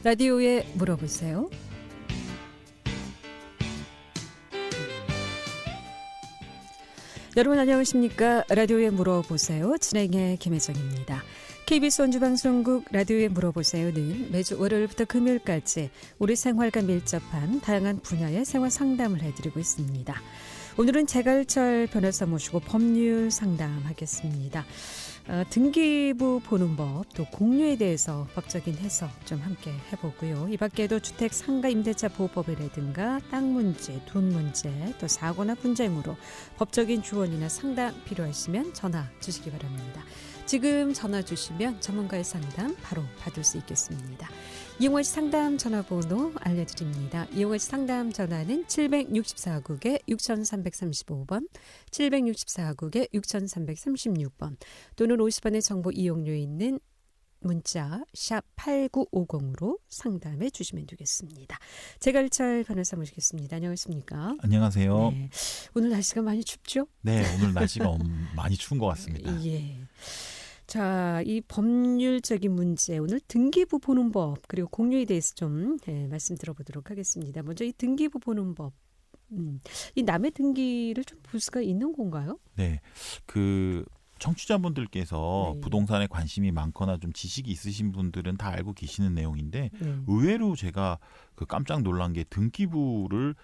라디오에 물어보세요. 여러분 안녕하십니까? 라디오에 물어보세요. 진행의 김혜정입니다. KBS 원주방송국 라디오에 물어보세요는 매주 월요일부터 금요일까지 우리 생활과 밀접한 다양한 분야의 생활 상담을 해드리고 있습니다. 오늘은 재갈철 변호사 모시고 법률 상담하겠습니다. 등기부 보는 법, 또 공유에 대해서 법적인 해석 좀 함께 해보고요. 이 밖에도 주택 상가 임대차 보호법이라든가 땅 문제, 돈 문제, 또 사고나 분쟁으로 법적인 조언이나 상담 필요하시면 전화 주시기 바랍니다. 지금 전화 주시면 전문가의 상담 바로 받을 수 있겠습니다. 이용할 상담 전화번호 알려드립니다. 이용할 상담 전화는 764국에 6335번, 764국에 6336번 또는 50원의 정보 이용료에 있는 문자 샵 8950으로 상담해 주시면 되겠습니다. 재갈철 변호사 모시겠습니다. 안녕하십니까? 안녕하세요. 네. 오늘 날씨가 많이 춥죠? 네, 오늘 날씨가 많이 추운 것 같습니다. 예. 자, 이 법률적인 문제, 오늘 등기부 보는 법 그리고 공유에 대해서 좀 말씀 들어보도록 하겠습니다. 먼저 이 등기부 보는 법, 이 남의 등기를 좀 볼 수가 있는 건가요? 네, 청취자분들께서 네. 부동산에 관심이 많거나 좀 지식이 있으신 분들은 다 알고 계시는 내용인데 의외로 제가 깜짝 놀란 게 등기부를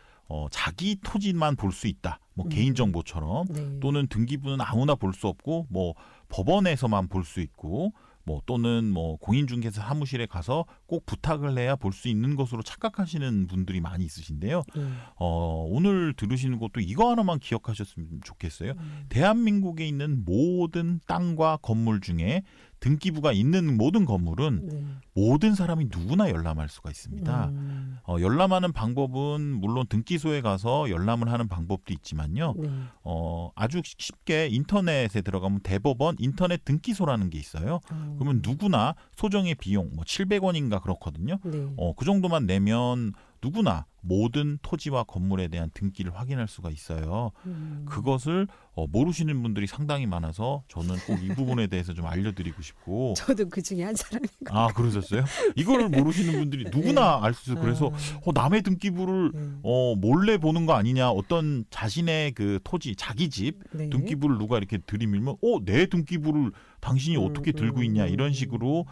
자기 토지만 볼 수 있다. 개인정보처럼 네. 또는 등기부는 아무나 볼 수 없고 법원에서만 볼 수 있고 또는 공인중개사 사무실에 가서 꼭 부탁을 해야 볼 수 있는 것으로 착각하시는 분들이 많이 있으신데요. 오늘 들으시는 것도 이거 하나만 기억하셨으면 좋겠어요. 대한민국에 있는 모든 땅과 건물 중에 등기부가 있는 모든 건물은 모든 사람이 누구나 열람할 수가 있습니다. 열람하는 방법은 물론 등기소에 가서 열람을 하는 방법도 있지만요. 아주 쉽게 인터넷에 들어가면 대법원 인터넷 등기소라는 게 있어요. 그러면 누구나 소정의 비용 700원인가 그렇거든요. 그 정도만 내면 누구나 모든 토지와 건물에 대한 등기를 확인할 수가 있어요. 그것을 모르시는 분들이 상당히 많아서 저는 꼭 이 부분에 대해서 좀 알려드리고 싶고. 저도 그 중에 한 사람이고. 아, 그러셨어요? 이거를 모르시는 분들이 누구나 알 수 있어요. 그래서 남의 등기부를 몰래 보는 거 아니냐. 어떤 자신의 그 토지, 자기 집 등기부를 누가 이렇게 들이밀면 내 등기부를 당신이 어떻게 들고 있냐 이런 식으로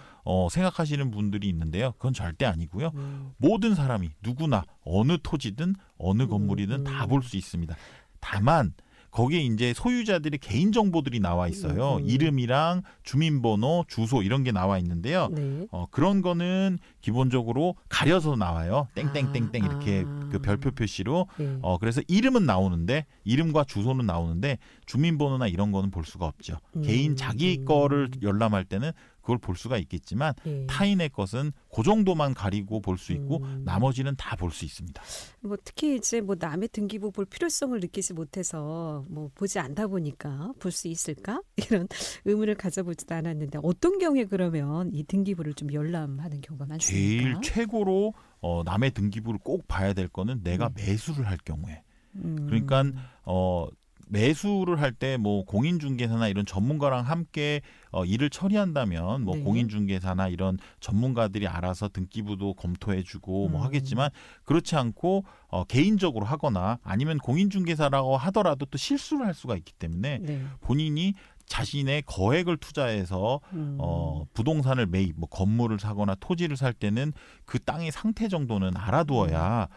생각하시는 분들이 있는데요. 그건 절대 아니고요. 모든 사람이 누구나 어느 토지든 어느 건물이든 다 볼 수 있습니다. 다만 거기에 이제 소유자들의 개인 정보들이 나와 있어요. 이름이랑 주민번호, 주소 이런 게 나와 있는데요. 그런 거는 기본적으로 가려서 나와요. 땡땡땡땡 이렇게 별표 표시로. 그래서 이름은 나오는데 이름과 주소는 나오는데 주민번호나 이런 거는 볼 수가 없죠. 개인 자기 거를 열람할 때는 그걸 볼 수가 있겠지만 타인의 것은 그 정도만 가리고 볼 수 있고 나머지는 다 볼 수 있습니다. 특히 이제 남의 등기부 볼 필요성을 느끼지 못해서 보지 않다 보니까 볼 수 있을까? 이런 의문을 가져보지도 않았는데 어떤 경우에 그러면 이 등기부를 좀 열람하는 경우가 많습니까? 제일 최고로 남의 등기부를 꼭 봐야 될 거는 내가 매수를 할 경우에. 그러니까 매수를 할 때 공인중개사나 이런 전문가랑 함께 일을 처리한다면 공인중개사나 이런 전문가들이 알아서 등기부도 검토해주고 하겠지만 그렇지 않고 개인적으로 하거나 아니면 공인중개사라고 하더라도 또 실수를 할 수가 있기 때문에 본인이 자신의 거액을 투자해서 부동산을 매입, 건물을 사거나 토지를 살 때는 그 땅의 상태 정도는 알아두어야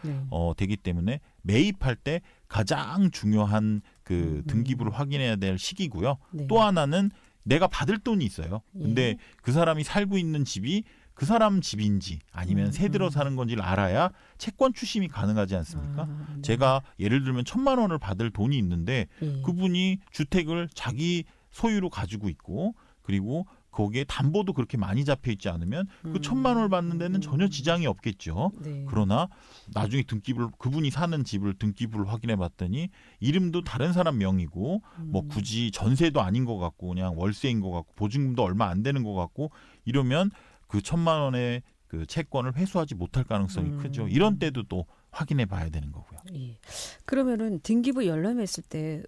되기 때문에 매입할 때 가장 중요한 그 등기부를 확인해야 될 시기고요. 또 하나는 내가 받을 돈이 있어요. 근데 그 사람이 살고 있는 집이 그 사람 집인지 아니면 새 들어 사는 건지를 알아야 채권 추심이 가능하지 않습니까? 제가 예를 들면 1,000만 원을 받을 돈이 있는데 그분이 주택을 자기 소유로 가지고 있고 그리고 거기에 담보도 그렇게 많이 잡혀 있지 않으면 그 1,000만 원을 받는 데는 전혀 지장이 없겠죠. 그러나 나중에 그분이 사는 집을 등기부를 확인해 봤더니 이름도 다른 사람 명이고 굳이 전세도 아닌 것 같고 그냥 월세인 것 같고 보증금도 얼마 안 되는 것 같고 이러면 그 1,000만 원의 그 채권을 회수하지 못할 가능성이 크죠. 이런 때도 또 확인해 봐야 되는 거고요. 그러면은 등기부 열람했을 때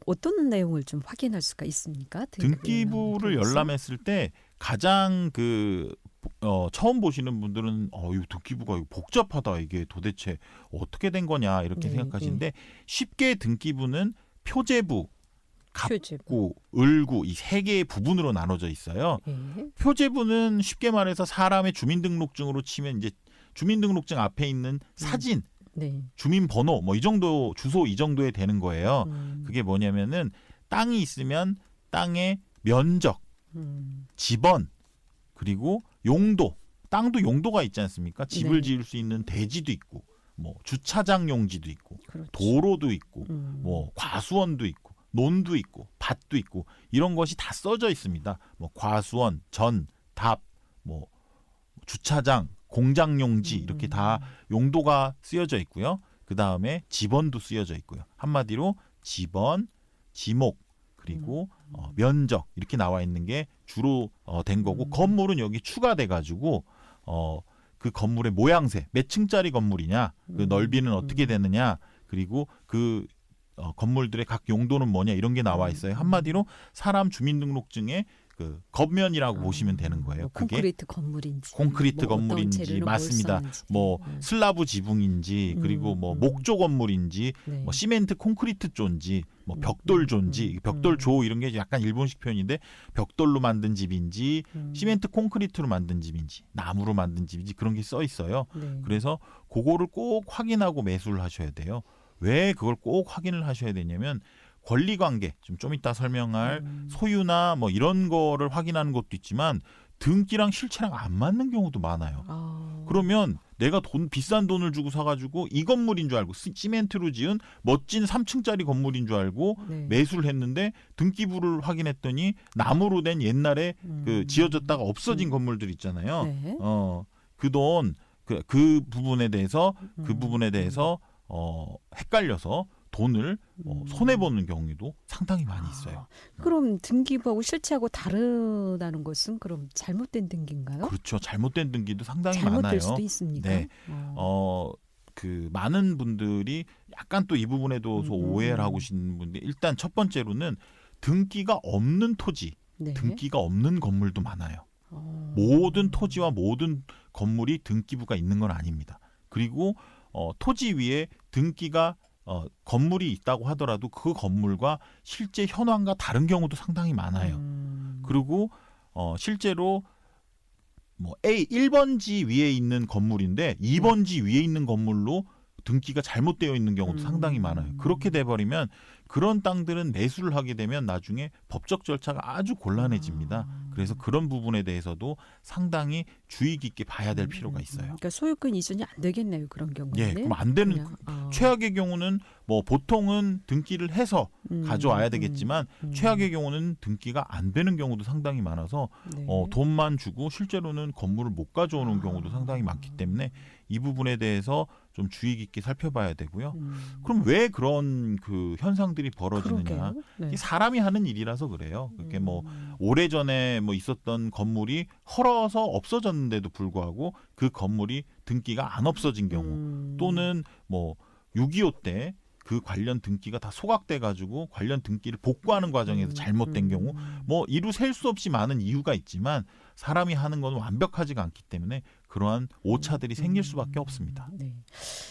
어떤 내용을 좀 확인할 수가 있습니까? 등기부를 열람했을 때 가장 처음 보시는 분들은 이 등기부가 이거 복잡하다. 이게 도대체 어떻게 된 거냐 이렇게 네, 생각하시는데 쉽게 등기부는 표제부, 표제부. 갑구, 을구 이 세 개의 부분으로 나눠져 있어요. 예. 표제부는 쉽게 말해서 사람의 주민등록증으로 치면 이제 주민등록증 앞에 있는 사진, 네. 주민번호 뭐 이 정도 주소 이 정도에 되는 거예요. 그게 뭐냐면은 땅이 있으면 땅의 면적, 지번 그리고 용도, 땅도 용도가 있지 않습니까? 집을 네. 지을 수 있는 대지도 있고, 뭐 주차장 용지도 있고, 그렇죠. 도로도 있고, 뭐 과수원도 있고, 논도 있고, 밭도 있고 이런 것이 다 써져 있습니다. 뭐 과수원, 전, 답, 뭐 주차장, 공장 용지 이렇게 다 용도가 쓰여져 있고요. 그 다음에 지번도 쓰여져 있고요. 한마디로 지번, 지목 그리고 면적 이렇게 나와 있는 게 주로 된 거고 건물은 여기 추가돼 가지고 그 건물의 모양새 몇 층짜리 건물이냐 그 넓이는 어떻게 되느냐 그리고 그 건물들의 각 용도는 뭐냐 이런 게 나와 있어요. 한마디로 사람 주민등록증의 그 겉면이라고 보시면 되는 거예요. 뭐 그게 콘크리트 건물인지, 콘크리트 뭐 어떤 건물인지 재료를 맞습니다. 뭘 썼는지. 뭐 슬라브 지붕인지 그리고 뭐 목조 건물인지 네. 뭐 시멘트 콘크리트 존지 뭐 벽돌 존지 벽돌 조 이런 게 약간 일본식 표현인데 벽돌로 만든 집인지 시멘트 콘크리트로 만든 집인지 나무로 만든 집인지 그런 게 써 있어요. 네. 그래서 그거를 꼭 확인하고 매수를 하셔야 돼요. 왜 그걸 꼭 확인을 하셔야 되냐면 권리관계 좀 이따 설명할 소유나 뭐 이런 거를 확인하는 것도 있지만 등기랑 실체랑 안 맞는 경우도 많아요. 그러면 내가 비싼 돈을 주고 사가지고 이 건물인 줄 알고 시멘트로 지은 멋진 3층짜리 건물인 줄 알고 네. 매수를 했는데 등기부를 확인했더니 나무로 된 옛날에 그 지어졌다가 없어진 건물들 있잖아요. 네. 그 돈 그 부분에 대해서 헷갈려서 돈을 손해 보는 경우도 상당히 많이 있어요. 그럼 등기부하고 실체하고 다르다는 것은 그럼 잘못된 등기인가요? 그렇죠. 잘못된 등기도 상당히 잘못될 많아요. 수도 있습니까? 네. 그 많은 분들이 약간 또 이 부분에 대해서 오해를 하고 계시는 분들 일단 첫 번째로는 등기가 없는 토지, 네. 등기가 없는 건물도 많아요. 모든 토지와 모든 건물이 등기부가 있는 건 아닙니다. 그리고 토지 위에 등기가 건물이 있다고 하더라도 그 건물과 실제 현황과 다른 경우도 상당히 많아요. 그리고 실제로 뭐 A 1번지 위에 있는 건물인데 2번지 위에 있는 건물로 등기가 잘못되어 있는 경우도 상당히 많아요. 그렇게 돼버리면 그런 땅들은 매수를 하게 되면 나중에 법적 절차가 아주 곤란해집니다. 그래서 그런 부분에 대해서도 상당히 주의 깊게 봐야 될 필요가 있어요. 그러니까 소유권 이전이 안 되겠네요. 그런 경우는. 예, 그럼 안 되는 최악의 경우는 뭐 보통은 등기를 해서 가져와야 되겠지만 최악의 경우는 등기가 안 되는 경우도 상당히 많아서 네. 돈만 주고 실제로는 건물을 못 가져오는 경우도 상당히 많기 때문에 이 부분에 대해서 좀 주의 깊게 살펴봐야 되고요. 그럼 왜 그런 그 현상들이 벌어지느냐? 그러게요. 네. 사람이 하는 일이라서 그래요. 그게 뭐 오래전에 뭐 있었던 건물이 헐어서 없어졌는데도 불구하고 그 건물이 등기가 안 없어진 경우 또는 뭐 6.25 때 그 관련 등기가 다 소각돼 가지고 관련 등기를 복구하는 과정에서 잘못된 경우 뭐 이루 셀 수 없이 많은 이유가 있지만 사람이 하는 건 완벽하지가 않기 때문에 그러한 오차들이 생길 수밖에 없습니다. 네.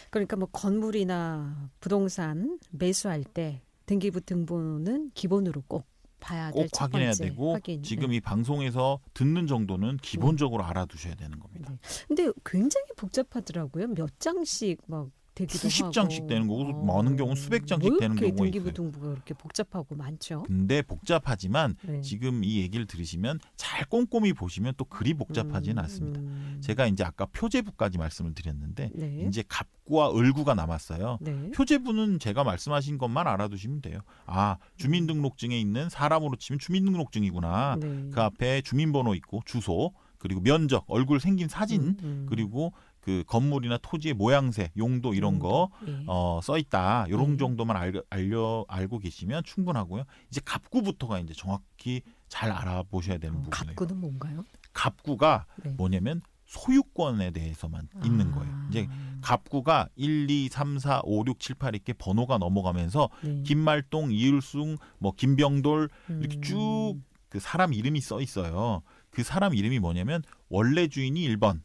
그러니까 뭐 건물이나 부동산 매수할 때 등기부 등본은 기본으로 꼭 봐야 될 꼭 첫 확인해야 번째 되고 확인. 지금 이 방송에서 듣는 정도는 기본적으로 알아두셔야 되는 겁니다. 네. 근데 굉장히 복잡하더라고요. 몇 장씩 막 되기도 수십 하고. 장씩 되는 거고 많은 경우는 수백 장씩 되는 뭐 이렇게 경우가 등기부 있어요. 등부가 그렇게 복잡하고 많죠. 근데 복잡하지만 네. 지금 이 얘기를 들으시면 잘 꼼꼼히 보시면 또 그리 복잡하지는 않습니다. 제가 이제 아까 표제부까지 말씀을 드렸는데 네. 이제 갑구와 을구가 남았어요. 네. 표제부는 제가 말씀하신 것만 알아두시면 돼요. 아, 주민등록증에 있는 사람으로 치면 주민등록증이구나. 네. 그 앞에 주민번호 있고 주소 그리고 면적, 얼굴 생긴 사진 그리고 그 건물이나 토지의 모양새, 용도 이런 거 예. 써 있다. 이런 정도만 알고 계시면 충분하고요. 이제 갑구부터가 이제 정확히 잘 알아보셔야 되는 부분이에요. 갑구는 뭔가요? 갑구가 네. 뭐냐면 소유권에 대해서만 있는 거예요. 이제 갑구가 1, 2, 3, 4, 5, 6, 7, 8 이렇게 번호가 넘어가면서 네. 김말동, 이을숭, 뭐 김병돌 이렇게 쭉 그 사람 이름이 써 있어요. 그 사람 이름이 뭐냐면 원래 주인이 1번,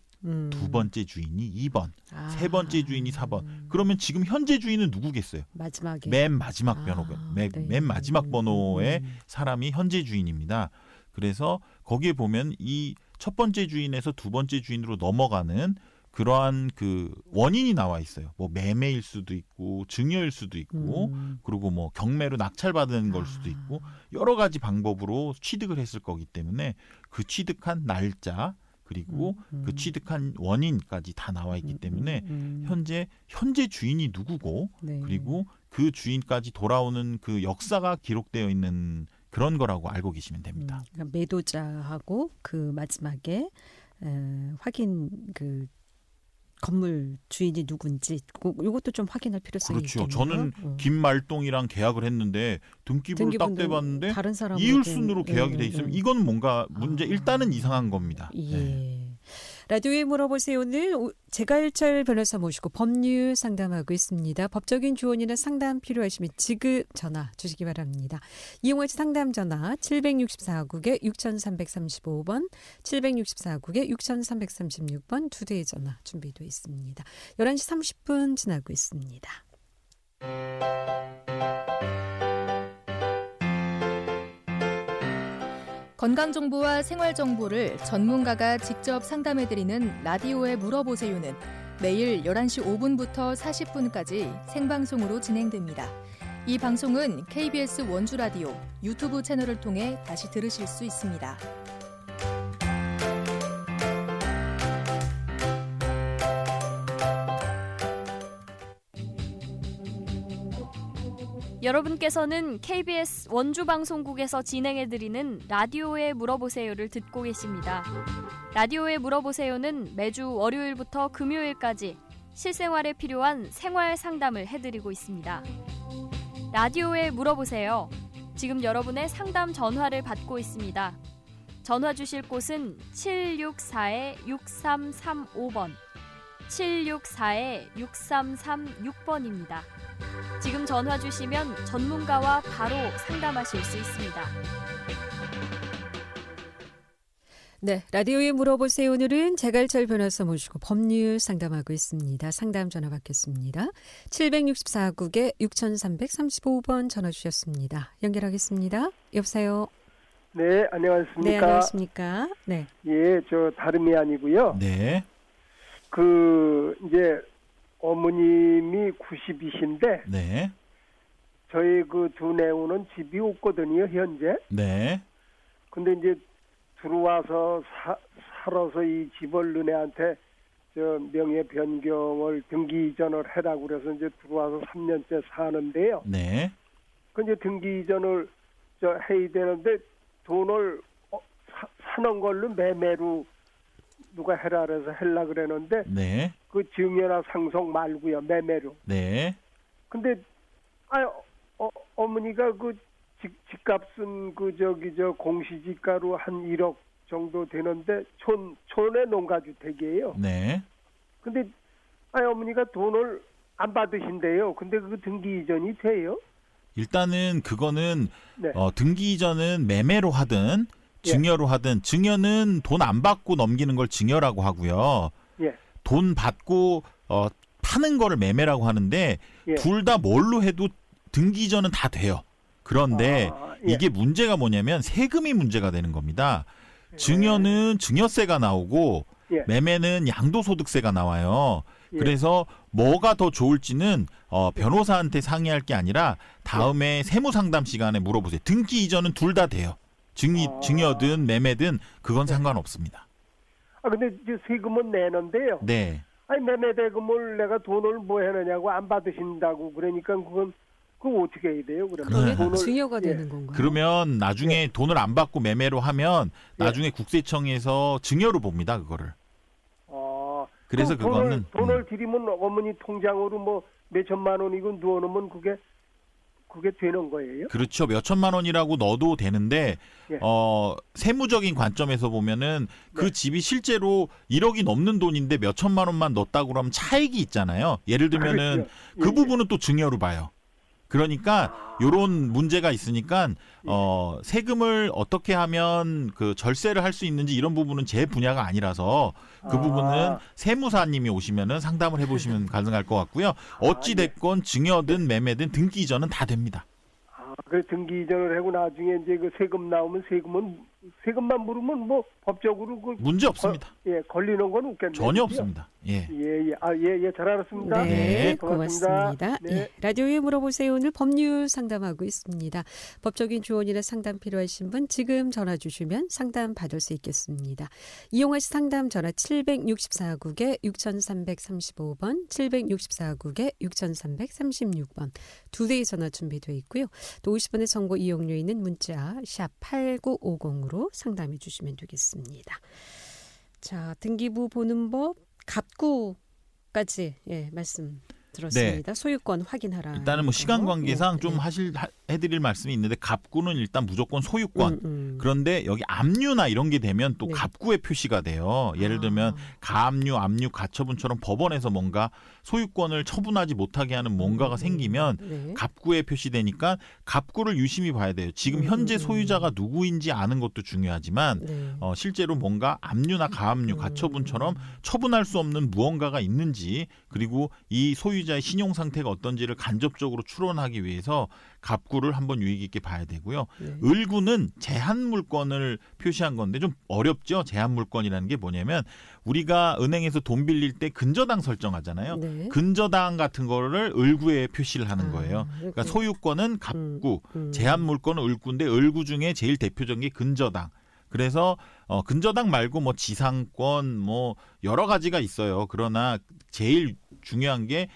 두 번째 주인이 2번, 세 번째 주인이 4번. 그러면 지금 현재 주인은 누구겠어요? 마지막에 맨 마지막 번호가 네. 맨 마지막 번호의 사람이 현재 주인입니다. 그래서 거기에 보면 이 첫 번째 주인에서 두 번째 주인으로 넘어가는 그러한 그 원인이 나와 있어요. 뭐 매매일 수도 있고 증여일 수도 있고 그리고 뭐 경매로 낙찰받은 걸 수도 있고 여러 가지 방법으로 취득을 했을 거기 때문에 그 취득한 날짜 그리고 그 취득한 원인까지 다 나와 있기 때문에 현재 주인이 누구고 네. 그리고 그 주인까지 돌아오는 그 역사가 기록되어 있는 그런 거라고 알고 계시면 됩니다. 그러니까 매도자하고 그 마지막에 확인 그 건물 주인이 누군지 이것도 좀 확인할 필요성이 그렇죠. 있겠네요. 저는 김말동이랑 계약을 했는데 등기부를 딱 떼봤는데 다른 사람 이율순으로 계약이 돼 있으면 이건 뭔가 문제 일단은 이상한 겁니다. 예. 네. 라디오에 물어보세요는 제갈철 변호사 모시고 법률 상담하고 있습니다. 법적인 조언이나 상담 필요하시면 지금 전화 주시기 바랍니다. 이용하시 상담 전화 764국에 6335번, 764국에 6336번 두 대의 전화 준비되어 있습니다. 11시 30분 지나고 있습니다. 건강정보와 생활정보를 전문가가 직접 상담해드리는 라디오에 물어보세요는 매일 11시 5분부터 40분까지 생방송으로 진행됩니다. 이 방송은 KBS 원주라디오 유튜브 채널을 통해 다시 들으실 수 있습니다. 여러분께서는 KBS 원주방송국에서 진행해드리는 라디오에 물어보세요를 듣고 계십니다. 라디오에 물어보세요는 매주 월요일부터 금요일까지 실생활에 필요한 생활 상담을 해드리고 있습니다. 라디오에 물어보세요. 지금 여러분의 상담 전화를 받고 있습니다. 전화 주실 곳은 764-6335번, 764-6336번입니다. 지금 전화 주시면 전문가와 바로 상담하실 수 있습니다. 네, 라디오에 물어보세요. 오늘은 제갈철 변호사 모시고 법률 상담하고 있습니다. 상담 전화 받겠습니다. 764국에 6335번 전화 주셨습니다. 연결하겠습니다. 여보세요. 네, 안녕하십니까. 네, 안녕하십니까. 네. 예, 저 다름이 아니고요. 네. 이제 어머님이 90이신데 네. 저희 그 두뇌우는 집이 없거든요, 현재. 네. 근데 이제 들어와서 살아서 이 집을 너네한테 저 명예 변경을 등기 이전을 해라고 그래서 이제 들어와서 3년째 사는데요. 네. 그 이제 등기 이전을 해야 되는데 돈을 사는 걸로 매매로 누가 해라 그래서 하려 그랬는데 네. 그 증여나 상속 말고요, 매매로. 네. 근데 어머니가 그 집값은 저 공시지가로 한 1억 정도 되는데 촌의 농가주택이에요. 네. 근데 어머니가 돈을 안 받으신대요. 근데 그 등기 이전이 돼요? 일단은 그거는 네. 등기 이전은 매매로 하든 증여로 하든 증여는 돈 안 받고 넘기는 걸 증여라고 하고요. 예. 돈 받고 파는 거를 매매라고 하는데 예. 둘 다 뭘로 해도 등기 이전은 다 돼요. 그런데 예. 이게 문제가 뭐냐면 세금이 문제가 되는 겁니다. 증여는 증여세가 나오고 예. 매매는 양도소득세가 나와요. 예. 그래서 뭐가 더 좋을지는 변호사한테 상의할 게 아니라 다음에 세무상담 시간에 물어보세요. 등기 이전은 둘 다 돼요. 증여든 매매든 그건 상관없습니다. 근데 이제 세금은 내는데요. 네. 매매 대금을 내가 돈을 뭐 해느냐고 안 받으신다고 그러니까 그거 어떻게 해야 돼요? 그러면 돈을 증여가 되는 건가요? 그러면 나중에 돈을 안 받고 매매로 하면 나중에 국세청에서 증여로 봅니다. 그거를. 그래서 그거는 돈을 드리면 어머니 통장으로 뭐 몇천만 원이고 넣어놓으면 그게 되는 거예요? 그렇죠. 몇천만 원이라고 넣어도 되는데 예. 세무적인 관점에서 보면은 그 집이 실제로 1억이 넘는 돈인데 몇천만 원만 넣었다고 그러면 차익이 있잖아요. 예를 들면은 그렇죠. 그 부분은 또 증여로 봐요. 그러니까 요런 문제가 있으니까 세금을 어떻게 하면 그 절세를 할 수 있는지 이런 부분은 제 분야가 아니라서 그 부분은 세무사님이 오시면은 상담을 해보시면 가능할 것 같고요. 어찌 됐건 증여든 매매든 등기 이전은 다 됩니다. 그 등기 이전을 하고 나중에 이제 그 세금 나오면 세금만 물으면 뭐 법적으로 그 문제 없습니다. 걸리는 건 없겠네요. 전혀 없습니다. 예. 잘 알았습니다. 네, 고맙습니다. 고맙습니다. 네. 예, 라디오에 물어보세요. 오늘 법률 상담하고 있습니다. 법적인 조언이나 상담 필요하신 분 지금 전화 주시면 상담 받을 수 있겠습니다. 이용하시 상담 전화 764국에 6335번, 764국에 6336번 두 대의 전화 준비되어 있고요. 또 50원의 정보 이용료 있는 문자 샵 8950으로 상담해 주시면 되겠습니다. 자, 등기부 보는 법 갑구까지 말씀 들었습니다. 네. 소유권 확인하라. 일단은 뭐 시간 관계상 좀 해드릴 말씀이 있는데 갑구는 일단 무조건 소유권. 그런데 여기 압류나 이런 게 되면 또 네. 갑구의 표시가 돼요. 예를 들면 가압류, 압류, 가처분처럼 법원에서 뭔가 소유권을 처분하지 못하게 하는 뭔가가 생기면 네. 갑구에 표시되니까 갑구를 유심히 봐야 돼요. 지금 현재 소유자가 누구인지 아는 것도 중요하지만 네. 실제로 뭔가 압류나 가압류, 가처분처럼 처분할 수 없는 무언가가 있는지 그리고 이 소유자의 신용 상태가 어떤지를 간접적으로 추론하기 위해서 갑구를 한번 유의 깊게 봐야 되고요. 네. 을구는 제한 물건을 표시한 건데 좀 어렵죠. 제한 물건이라는 게 뭐냐면 우리가 은행에서 돈 빌릴 때 근저당 설정하잖아요. 네. 근저당 같은 거를 을구에 표시를 하는 거예요. 그러니까 소유권은 갑구, 제한 물건은 을구인데 을구 중에 제일 대표적인 게 근저당. 그래서 근저당 말고 뭐 지상권 뭐 여러 가지가 있어요. 그러나 제일 중요한 게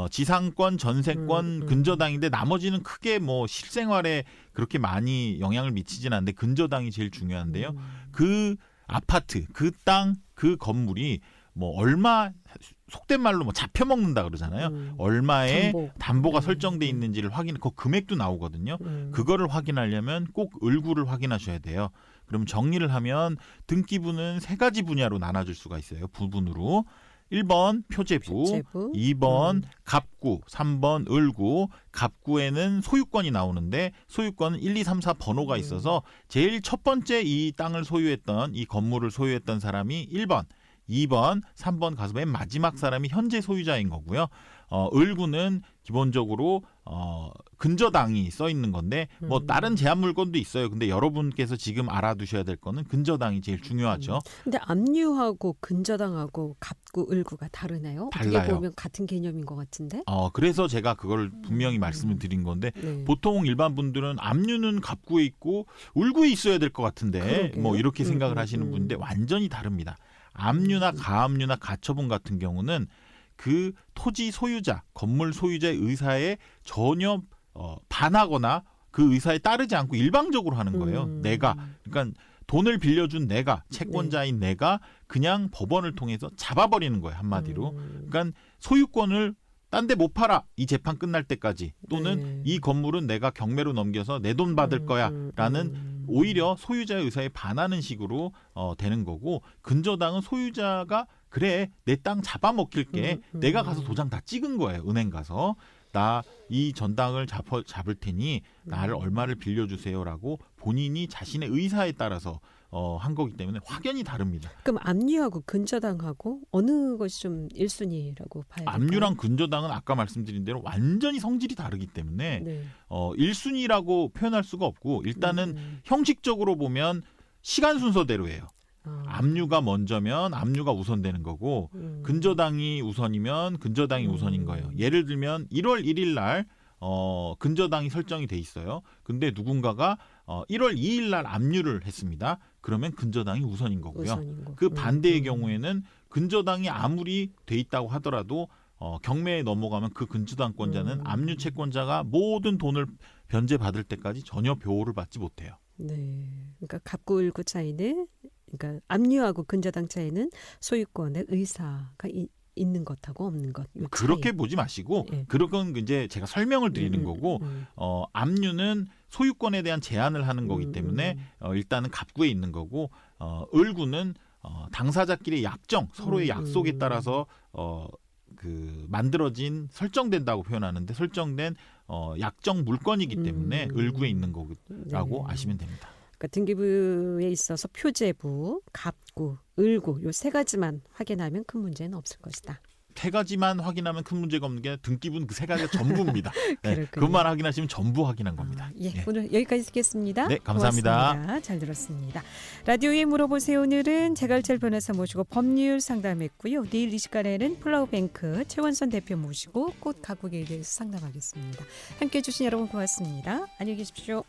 지상권, 전세권, 근저당인데 나머지는 크게 뭐 실생활에 그렇게 많이 영향을 미치진 않는데 근저당이 제일 중요한데요. 그 아파트, 그 땅, 그 건물이 뭐 얼마 속된 말로 뭐 잡혀 먹는다 그러잖아요. 얼마의 담보가 설정돼 있는지를 확인, 그 금액도 나오거든요. 그거를 확인하려면 꼭 을구를 확인하셔야 돼요. 그럼 정리를 하면 등기부는 세 가지 분야로 나눠줄 수가 있어요. 부분으로. 1번 표제부, 2번 갑구, 3번 을구. 갑구에는 소유권이 나오는데 소유권은 1, 2, 3, 4 번호가 있어서 제일 첫 번째 이 땅을 소유했던 이 건물을 소유했던 사람이 1번, 2번, 3번 가서 맨 마지막 사람이 현재 소유자인 거고요. 을구는 기본적으로 근저당이 써 있는 건데 뭐 다른 제한 물건도 있어요. 근데 여러분께서 지금 알아두셔야 될 거는 근저당이 제일 중요하죠. 근데 압류하고 근저당하고 갑구, 을구가 다르네요. 달라요. 어떻게 보면 같은 개념인 것 같은데. 그래서 제가 그걸 분명히 말씀을 드린 건데 네. 보통 일반 분들은 압류는 갑구에 있고 을구에 있어야 될 것 같은데 그러게요. 뭐 이렇게 생각을 하시는 분인데 완전히 다릅니다. 압류나 가압류나 가처분 같은 경우는 그 토지 소유자, 건물 소유자의 의사에 전혀 반하거나 그 의사에 따르지 않고 일방적으로 하는 거예요. 내가, 그러니까 돈을 빌려준 내가, 채권자인 내가 그냥 법원을 통해서 잡아버리는 거예요. 한마디로. 그러니까 소유권을 딴 데 못 팔아. 이 재판 끝날 때까지. 또는 이 건물은 내가 경매로 넘겨서 내 돈 받을 거야. 라는 오히려 소유자의 의사에 반하는 식으로 되는 거고 근저당은 소유자가 그래 내 땅 잡아먹힐게 내가 가서 도장 다 찍은 거예요. 은행 가서 나 이 전당을 잡을 테니 나를 얼마를 빌려주세요라고 본인이 자신의 의사에 따라서 한 거기 때문에 확연히 다릅니다. 그럼 압류하고 근저당하고 어느 것이 좀 1순위라고 봐야 될까요? 압류랑 근저당은 아까 말씀드린 대로 완전히 성질이 다르기 때문에 네. 1순위라고 표현할 수가 없고 일단은 형식적으로 보면 시간 순서대로예요. 압류가 먼저면 압류가 우선되는 거고 근저당이 우선이면 근저당이 우선인 거예요. 예를 들면 1월 1일 날 근저당이 설정이 돼 있어요. 근데 누군가가 1월 2일 날 압류를 했습니다. 그러면 근저당이 우선인 거고요. 그 반대의 경우에는 근저당이 아무리 돼 있다고 하더라도 경매에 넘어가면 그 근저당권자는 압류 채권자가 모든 돈을 변제받을 때까지 전혀 보호를 받지 못해요. 네. 그러니까 갑구, 을구 차이는 그러니까 압류하고 근저당 차이는 소유권의 의사가 있는 것하고 없는 것. 그렇게 보지 마시고 그건 이제 제가 설명을 드리는 거고 압류는 소유권에 대한 제한을 하는 거기 때문에 일단은 갑구에 있는 거고 을구는 당사자끼리의 약정, 서로의 약속에 따라서 그 만들어진 설정된다고 표현하는데 설정된 약정 물건이기 때문에 을구에 있는 거라고 아시면 됩니다. 그러니까 등기부에 있어서 표제부, 갑구, 을구 요 세 가지만 확인하면 큰 문제는 없을 것이다. 세 가지만 확인하면 큰 문제가 없는 게 등기부는 그 세 가지가 전부입니다. 네, 그렇군요. 그것만 확인하시면 전부 확인한 겁니다. 예, 네. 오늘 여기까지 듣겠습니다. 네, 감사합니다. 고맙습니다. 잘 들었습니다. 라디오에 물어보세요. 오늘은 제갈철 변호사 모시고 법률 상담했고요. 내일 이 시간에는 플라우뱅크 최원선 대표 모시고 꽃 가꾸기에 대해서 상담하겠습니다. 함께해 주신 여러분 고맙습니다. 안녕히 계십시오.